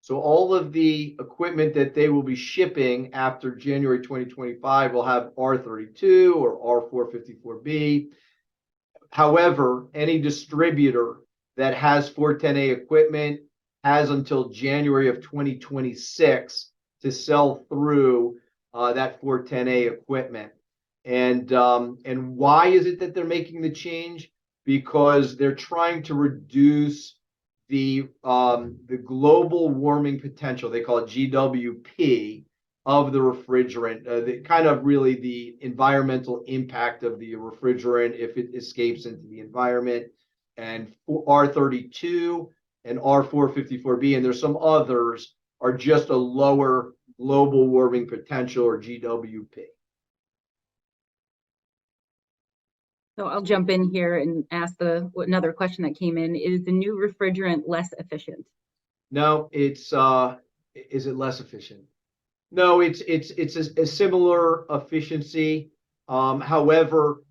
So all of the equipment that they will be shipping after January 2025 will have R32 or R454B. However, any distributor that has 410A equipment has until January of 2026 to sell through that 410A equipment. And why is it that they're making the change? Because they're trying to reduce the global warming potential, they call it GWP, of the refrigerant, the kind of really the environmental impact of the refrigerant if it escapes into the environment, and R32 and R454B, and there's some others, are just a lower global warming potential, or GWP. So I'll jump in here and ask another question that came in. Is the new refrigerant less efficient? No, it's is it less efficient? No, it's a similar efficiency. However,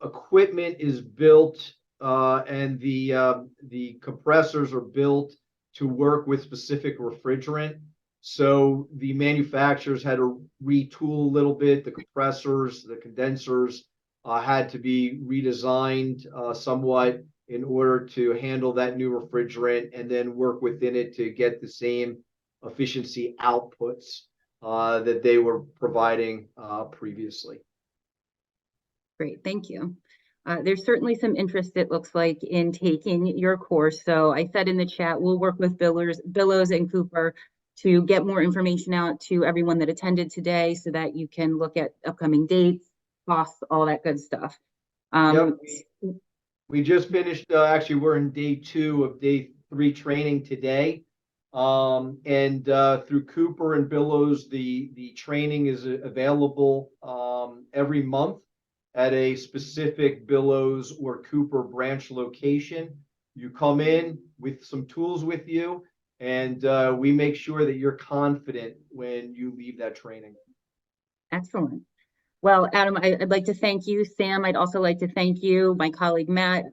equipment is built and the compressors are built to work with specific refrigerant. So the manufacturers had to retool a little bit. The compressors, the condensers had to be redesigned somewhat in order to handle that new refrigerant and then work within it to get the same efficiency outputs that they were providing previously. Great, thank you. There's certainly some interest, it looks like, in taking your course. So I said in the chat, we'll work with Billows and Cooper to get more information out to everyone that attended today so that you can look at upcoming dates, costs, all that good stuff. Yep. We just finished, actually, we're in day 2 of day 3 training today. And through Cooper and Billows, the training is available every month at a specific Billows or Cooper branch location. You come in with some tools with you, and we make sure that you're confident when you leave that training. Excellent. Well, Adam, I'd like to thank you. Sam, I'd also like to thank you, my colleague Matt.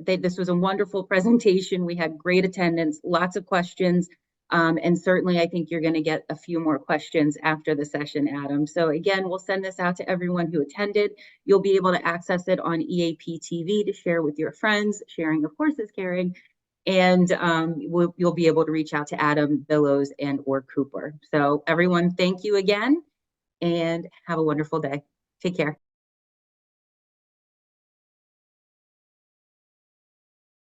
This was a wonderful presentation. We had great attendance, lots of questions, and certainly I think you're going to get a few more questions after the session, Adam. So again, we'll send this out to everyone who attended. You'll be able to access it on EAP TV to share with your friends. Sharing, of course, is caring. And you'll be able to reach out to Adam, Billows, and or Cooper. So everyone, thank you again, and have a wonderful day. Take care.